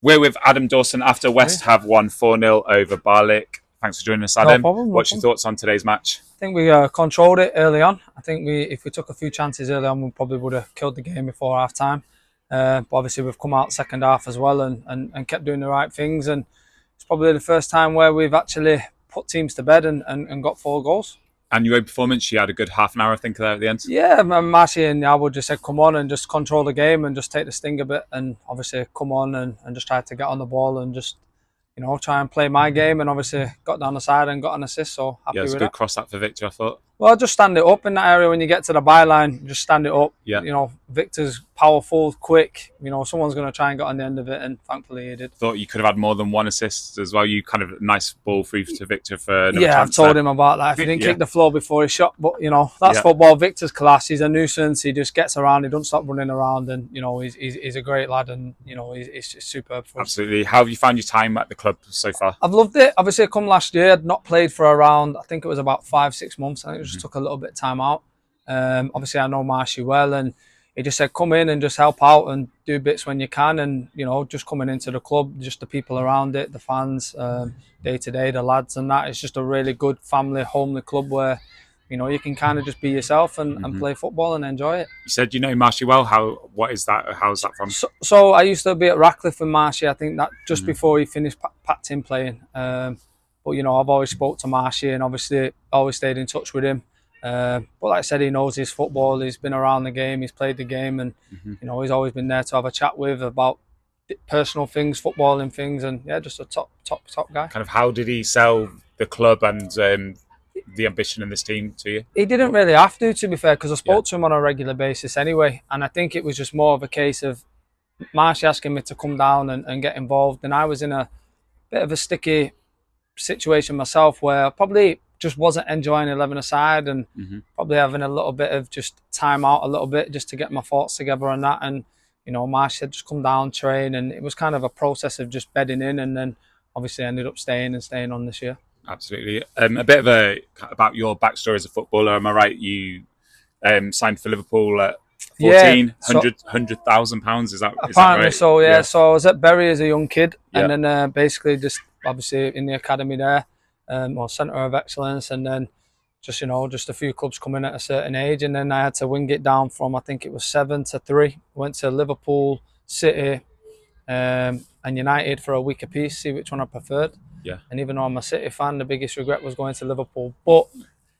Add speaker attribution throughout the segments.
Speaker 1: We're with Adam Dawson after West have won 4-0 over Barnoldswick. Thanks for joining us, Adam.
Speaker 2: No problem.
Speaker 1: What's your thoughts on today's match?
Speaker 2: I think we controlled it early on. I think if we took a few chances early on, we probably would have killed the game before half time. But obviously we've come out second half as well and kept doing the right things. And it's probably the first time where we've actually put teams to bed and got 4 goals.
Speaker 1: And your own performance, you had a good half an hour, I think, there at the end.
Speaker 2: Yeah, Marcy and Yabo just said, come on and just control the game and just take the sting a bit. And obviously come on and just try to get on the ball and just, try and play my game. And obviously got down the side and got an assist, so happy with that.
Speaker 1: Yeah, it's a good cross that for Victor, I thought.
Speaker 2: Well, just stand it up in that area when you get to the byline. Just stand it up.
Speaker 1: Yeah.
Speaker 2: Victor's powerful, quick. Someone's going to try and get on the end of it, and thankfully he did.
Speaker 1: Thought you could have had more than 1 assist as well. You kind of nice ball through to Victor for another
Speaker 2: I've told him about that. If he didn't kick the floor before he shot, but that's football. Victor's class. He's a nuisance. He just gets around. He doesn't stop running around, and he's a great lad, and he's just superb for us.
Speaker 1: Absolutely. How have you found your time at the club so far?
Speaker 2: I've loved it. Obviously, I come last year. I'd not played for around, I think it was about 5-6 months. I think it just took a little bit of time out. Obviously, I know Marshy well, and he just said, come in and just help out and do bits when you can. And, just coming into the club, just the people around it, the fans, day to day, the lads and that. It's just a really good family, homely club where, you can kind of just be yourself and play football and enjoy it.
Speaker 1: You said you know Marshy well. What is that? How's that from?
Speaker 2: So I used to be at Ratcliffe with Marshy. I think that just before he finished Pat-Tim playing. But, I've always spoke to Marshy and obviously always stayed in touch with him. But like I said, he knows his football. He's been around the game. He's played the game, and he's always been there to have a chat with about personal things, footballing things, and just a top guy.
Speaker 1: Kind of, how did he sell the club and the ambition in this team to you?
Speaker 2: He didn't really have to be fair, because I spoke to him on a regular basis anyway, and I think it was just more of a case of Marshy asking me to come down and get involved, and I was in a bit of a sticky situation myself where I probably just wasn't enjoying 11-a-side and probably having a little bit of just time out a little bit just to get my thoughts together on that. And Marsh said just come down, train, and it was kind of a process of just bedding in, and then obviously ended up staying on this year.
Speaker 1: Absolutely. A bit about your backstory as a footballer. Am I right? You signed for Liverpool at 14, £100,000. Is that
Speaker 2: apparently
Speaker 1: right?
Speaker 2: So yeah. So I was at Bury as a young kid, and then basically just obviously in the academy there. Or centre of excellence, and then just a few clubs coming at a certain age, and then I had to wing it down from, I think it was 7 to 3. Went to Liverpool, City, and United for a week apiece, see which one I preferred.
Speaker 1: Yeah. And
Speaker 2: even though I'm a City fan, the biggest regret was going to Liverpool, but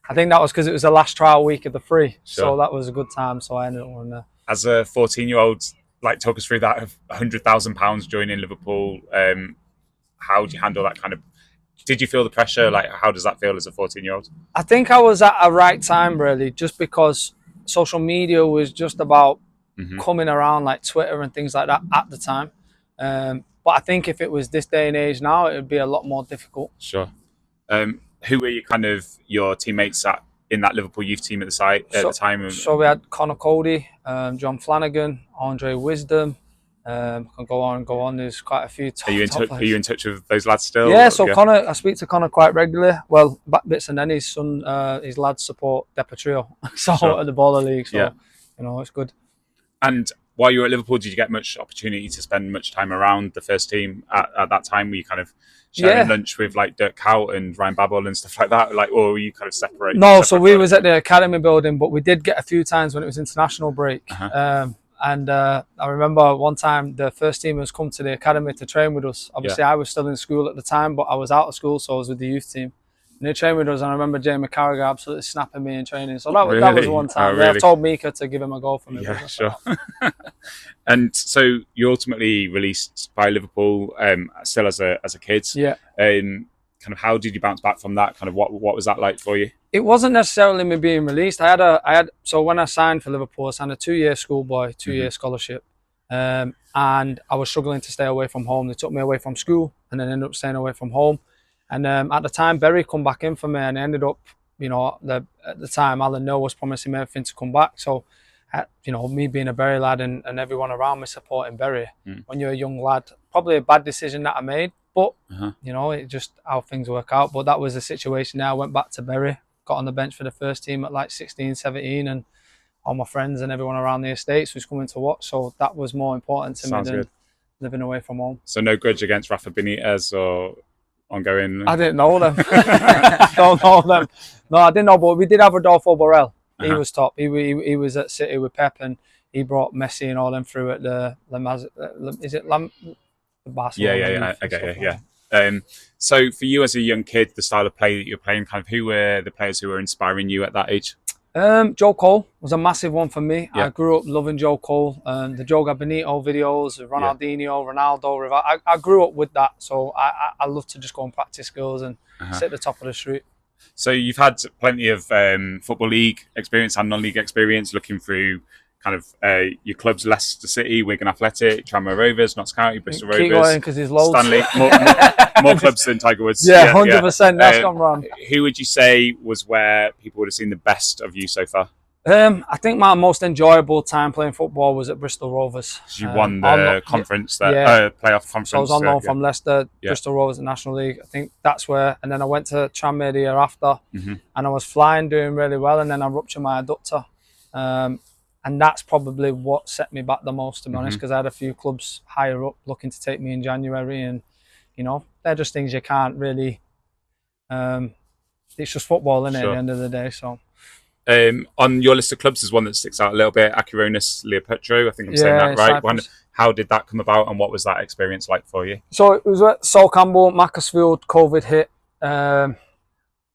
Speaker 2: I think that was because it was the last trial week of the 3, so that was a good time. So I ended up on there.
Speaker 1: As a 14-year-old, talk us through that of £100,000 joining Liverpool. How do you handle that kind of? Did you feel the pressure? How does that feel as a 14-year-old?
Speaker 2: I think I was at a right time, really, just because social media was just about coming around, like Twitter and things like that at the time. But I think if it was this day and age now, it would be a lot more difficult.
Speaker 1: Sure. Who were your teammates in that Liverpool youth team at the time?
Speaker 2: So we had Connor Cody, John Flanagan, Andre Wisdom. Can go on. There's quite a few.
Speaker 1: Are you in touch with those lads still?
Speaker 2: Yeah. So Connor, I speak to Connor quite regularly. Well, back bits, and then his son, his lads support Depatrio, at the Baller League. So it's good.
Speaker 1: And while you were at Liverpool, did you get much opportunity to spend much time around the first team at that time? Were you kind of sharing lunch with Dirk Kuyt and Ryan Babel and stuff like that? Or were you kind of separated?
Speaker 2: No. So we was at the academy building, but we did get a few times when it was international break. And I remember one time the first teamers come to the academy to train with us. Obviously, I was still in school at the time, but I was out of school, so I was with the youth team. And they trained with us, and I remember Jamie Carragher absolutely snapping me in training. So that was one time. I've told Mika to give him a go for me.
Speaker 1: Yeah, sure. And so you ultimately released by Liverpool, still as a kid.
Speaker 2: Yeah.
Speaker 1: Kind of, how did you bounce back from that? Kind of, what was that like for you?
Speaker 2: It wasn't necessarily me being released. So when I signed for Liverpool, I signed a 2-year schoolboy, 2-year scholarship, and I was struggling to stay away from home. They took me away from school, and then ended up staying away from home. And at the time, Bury come back in for me, and ended up, at the time, Alan Noah was promising me everything to come back. So, me being a Bury lad and everyone around me supporting Bury, when you're a young lad, probably a bad decision that I made. But, it just how things work out. But that was the situation there. I went back to Bury, got on the bench for the first team at 16, 17, and all my friends and everyone around the estates was coming to watch. So that was more important to me living away from home.
Speaker 1: So no grudge against Rafa Benitez or ongoing?
Speaker 2: I didn't know them. Don't know them. No, I didn't know, but we did have Rodolfo Borrell. He was top. He was at City with Pep, and he brought Messi and all them through at the Barcelona?
Speaker 1: Yeah. I get you. Yeah. So for you as a young kid, the style of play that you're playing, kind of who were the players who were inspiring you at that age?
Speaker 2: Joe Cole was a massive one for me.
Speaker 1: Yeah.
Speaker 2: I grew up loving Joe Cole. The Joga Benito videos, Ronaldinho, Ronaldo. I grew up with that, so I love to just go and practice skills and sit at the top of the street.
Speaker 1: So you've had plenty of Football League experience and non-league experience, looking through kind of your clubs: Leicester City, Wigan Athletic, Tranmere Rovers, Notts County, Bristol Rovers.
Speaker 2: Keep going because there's loads.
Speaker 1: Stanley, more clubs than Tiger Woods.
Speaker 2: Yeah, 100%. That's gone wrong.
Speaker 1: Who would you say was where people would have seen the best of you so far?
Speaker 2: I think my most enjoyable time playing football was at Bristol Rovers.
Speaker 1: You won the conference, playoff conference.
Speaker 2: So I was on loan from Leicester, Bristol Rovers, the National League. I think that's where, and then I went to Tranmere the year after, and I was flying, doing really well, and then I ruptured my adductor. And that's probably what set me back the most, to be honest, because I had a few clubs higher up looking to take me in January, and they're just things you can't really. It's just football, isn't it? At the end of the day, so.
Speaker 1: On your list of clubs, there's one that sticks out a little bit: Acuronis Leopetro. I think I'm saying that right. How did that come about, and what was that experience like for you?
Speaker 2: So it was at Sol Campbell, Macclesfield. COVID hit, ran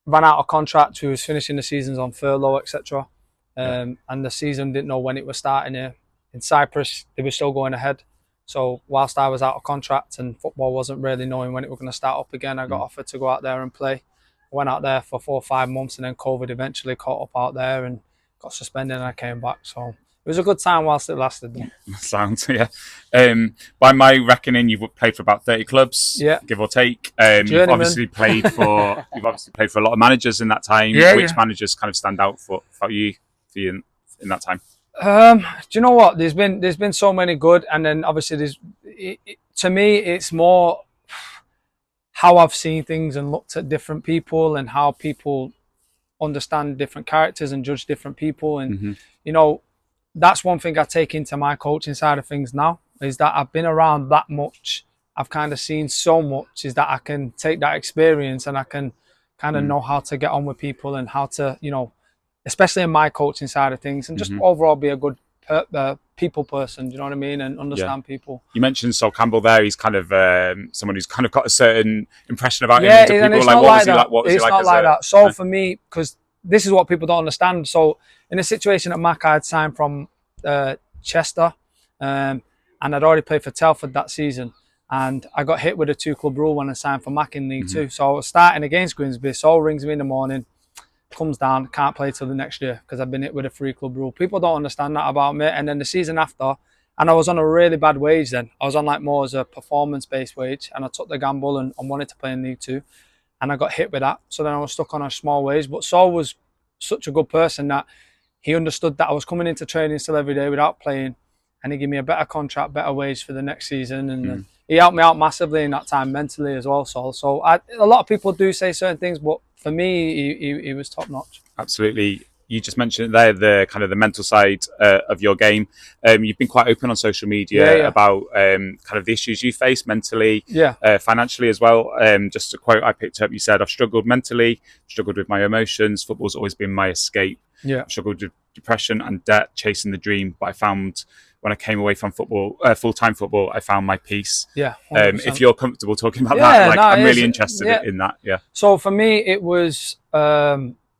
Speaker 2: out of contract. We was finishing the seasons on furlough, etc. And the season didn't know when it was starting here. In Cyprus, they were still going ahead. So whilst I was out of contract and football wasn't really knowing when it was going to start up again, I got offered to go out there and play. I went out there for 4 or 5 months, and then COVID eventually caught up out there and got suspended, and I came back. So it was a good time whilst it lasted.
Speaker 1: Sounds, yeah. By my reckoning, you've played for about 30 clubs, give or take. You've obviously played for a lot of managers in that time. Which managers kind of stand out for you in that time?
Speaker 2: Do you know what? There's been so many good, and then obviously to me it's more how I've seen things and looked at different people and how people understand different characters and judge different people, and that's one thing I take into my coaching side of things now, is that I've been around that much. I've kind of seen so much, is that I can take that experience and I can kind of know how to get on with people and how to, especially in my coaching side of things, and just overall be a good people person, do you know what I mean, and understand people. You mentioned
Speaker 1: Sol Campbell there. He's kind of someone who's kind of got a certain impression about him. People
Speaker 2: and it's
Speaker 1: like,
Speaker 2: not
Speaker 1: what
Speaker 2: like
Speaker 1: was he
Speaker 2: that.
Speaker 1: like? What was
Speaker 2: it's
Speaker 1: he like?
Speaker 2: Not like that. So for me, because this is what people don't understand. So in a situation at Mac, I'd signed from Chester, and I'd already played for Telford that season, and I got hit with a 2-club rule when I signed for Mac in League 2. So I was starting against Grimsby. Sol rings me in the morning, comes down, can't play till the next year because I've been hit with a 3-club rule. People don't understand that about me. And then the season after, and I was on a really bad wage then. I was on like more as a performance-based wage, and I took the gamble and wanted to play in League 2, and I got hit with that. So then I was stuck on a small wage. But Sol was such a good person that he understood that I was coming into training still every day without playing, and he gave me a better contract, better wage for the next season, and he helped me out massively in that time mentally as well. So a lot of people do say certain things, but for me, he was top notch.
Speaker 1: Absolutely. You just mentioned there the kind of the mental side of your game. You've been quite open on social media about kind of the issues you face mentally, financially as well. Just a quote I picked up, you said, "I've struggled mentally, struggled with my emotions. Football's always been my escape. I've struggled with depression and debt, chasing the dream. But I found when I came away from football, full-time football, I found my peace." If you're comfortable talking about that, I'm really interested in that.
Speaker 2: So for me, it was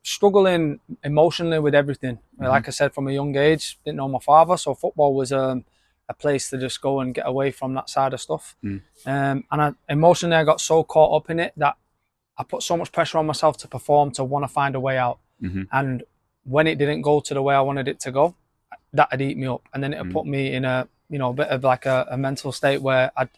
Speaker 2: struggling emotionally with everything. Like I said, from a young age, didn't know my father, so football was a place to just go and get away from that side of stuff. And emotionally, I got so caught up in it that I put so much pressure on myself to perform, to want to find a way out. And when it didn't go to the way I wanted it to go, that had eat me up, and then it put me in a bit of like a mental state where I'd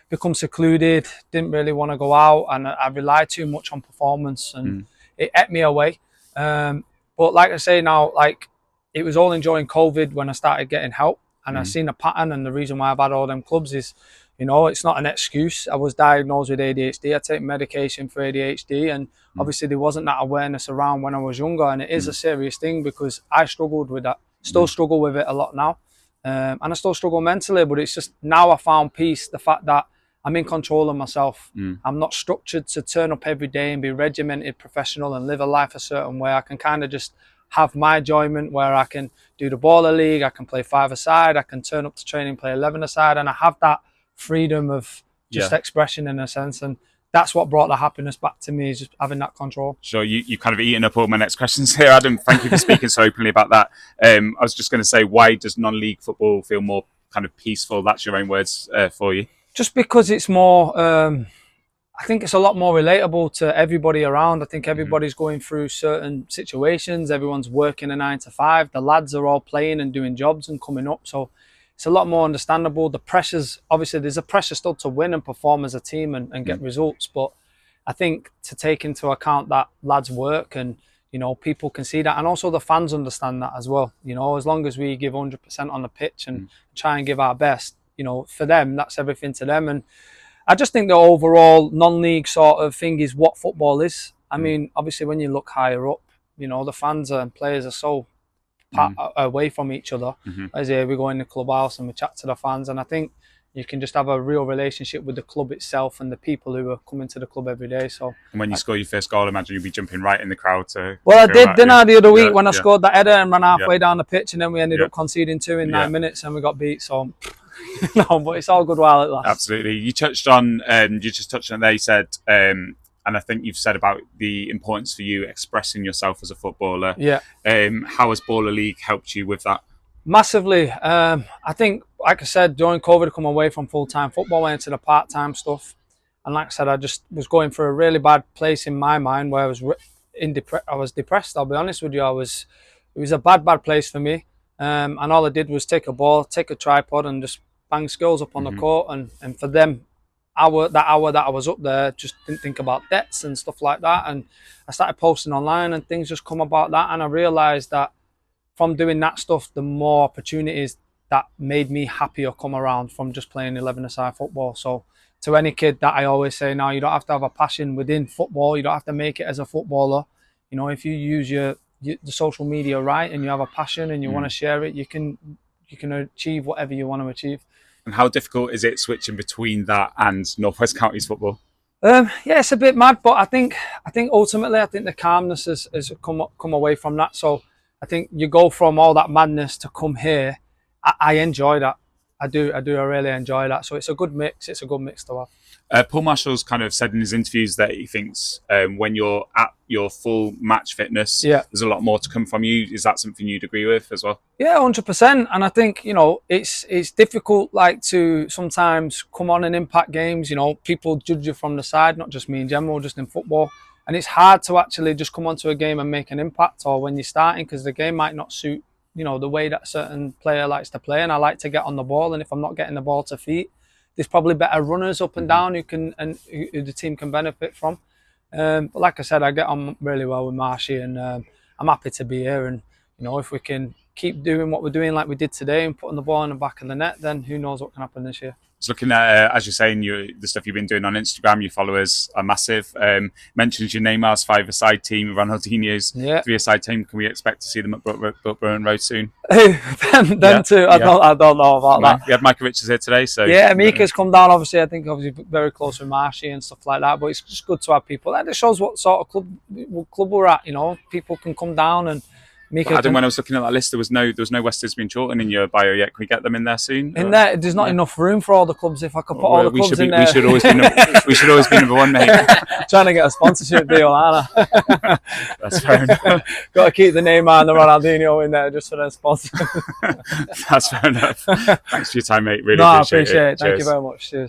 Speaker 2: become secluded, didn't really want to go out, and I relied too much on performance, and it ate me away. But like I say now, like it was all enjoying COVID when I started getting help, and I seen a pattern, and the reason why I've had all them clubs is, it's not an excuse. I was diagnosed with ADHD. I take medication for ADHD, and obviously there wasn't that awareness around when I was younger, and it is a serious thing because I struggled with that. Still struggle with it a lot now. and I still struggle mentally, but it's just now I found peace, the fact that I'm in control of myself. I'm not structured to turn up every day and be regimented, professional, and live a life a certain way. I can kind of just have my enjoyment where I can do the baller league, I can play 5-a-side, I can turn up to training, play 11-a-side, and I have that freedom of just expression in a sense. And that's what brought the happiness back to me, is just having that control.
Speaker 1: Sure, you kind of eaten up all my next questions here, Adam. Thank you for speaking so openly about that. I was just going to say, why does non-league football feel more kind of peaceful? That's your own words for you.
Speaker 2: Just because it's more, I think it's a lot more relatable to everybody around. I think everybody's going through certain situations. Everyone's working a 9-to-5. The lads are all playing and doing jobs and coming up. So it's a lot more understandable. The pressures, obviously there's a pressure still to win and perform as a team and get results. But I think to take into account that lads work, and, you know, people can see that. And also the fans understand that as well. You know, as long as we give 100% on the pitch and try and give our best, you know, for them, that's everything to them. And I just think the overall non-league sort of thing is what football is. I mean, obviously when you look higher up, you know, the fans and players are so away from each other. As here we go in the clubhouse and we chat to the fans, and I think you can just have a real relationship with the club itself and the people who are coming to the club every day. So,
Speaker 1: and when you score your first goal, I imagine you'll be jumping right in the crowd to.
Speaker 2: Well, I did, didn't I, the other week when I scored that header and ran halfway down the pitch, and then we ended up conceding 2 in 9 minutes and we got beat. So, no, but it's all good while it lasts.
Speaker 1: Absolutely. You touched on, you just touched on there. You said, and I think you've said about the importance for you expressing yourself as a footballer.
Speaker 2: Yeah.
Speaker 1: How has Baller League helped you with that?
Speaker 2: Massively. I think, like I said, during COVID, I come away from full-time football, went into the part-time stuff. And like I said, I just was going through a really bad place in my mind where I was depressed, I'll be honest with you. It was a bad place for me. And all I did was take a ball, take a tripod and just bang skills up on the court. And for them, that hour that I was up there, just didn't think about debts and stuff like that. And I started posting online and things just come about that. And I realised that from doing that stuff, the more opportunities that made me happier come around from just playing 11-a-side football. So to any kid that I always say now, you don't have to have a passion within football. You don't have to make it as a footballer. You know, if you use the social media right and you have a passion and you want to share it, you can achieve whatever you want to achieve.
Speaker 1: And how difficult is it switching between that and North West Counties football?
Speaker 2: Yeah, it's a bit mad, but I think ultimately the calmness has come away from that. So I think you go from all that madness to come here. I enjoy that. I really enjoy that. So it's a good mix. It's a good mix to have.
Speaker 1: Paul Marshall's kind of said in his interviews that he thinks when you're at your full match fitness, there's a lot more to come from you. Is that something you'd agree with as well?
Speaker 2: Yeah, 100%. And I think, you know, it's difficult, like, to sometimes come on and impact games. You know, people judge you from the side, not just me in general, just in football. And it's hard to actually just come onto a game and make an impact, or when you're starting, because the game might not suit, you know, the way that a certain player likes to play. And I like to get on the ball, and if I'm not getting the ball to feet, there's probably better runners up and down who the team can benefit from. But like I said, I get on really well with Marshy, and I'm happy to be here. And, you know, if we can keep doing what we're doing like we did today and putting the ball in the back of the net, then who knows what can happen this year.
Speaker 1: I was looking at, as you're saying, the stuff you've been doing on Instagram, your followers are massive. Mentions your Neymar's 5-a-side team, Ronaldinho's 3-a-side team. Can we expect to see them at Brookburn Road soon?
Speaker 2: them too. I don't know about that.
Speaker 1: We had Micah Richards here today. So
Speaker 2: yeah, Mika's come down, obviously. I think obviously very close with Marshy and stuff like that. But it's just good to have people. And it shows what sort of club we're at, you know. People can come down and
Speaker 1: Adam, when I was looking at that list, there was no West Disby and Chorlton in your bio yet. Can we get them in there soon?
Speaker 2: In there, there's not enough room for all the clubs. If I could put all the clubs in there,
Speaker 1: we should always be number one, mate.
Speaker 2: Trying to get a sponsorship deal, aren't I?
Speaker 1: That's fair enough.
Speaker 2: Got to keep the Neymar and the Ronaldinho in there just for their sponsor.
Speaker 1: That's fair enough. Thanks for your time, mate. Really
Speaker 2: appreciate it. Thank you very much. Cheers.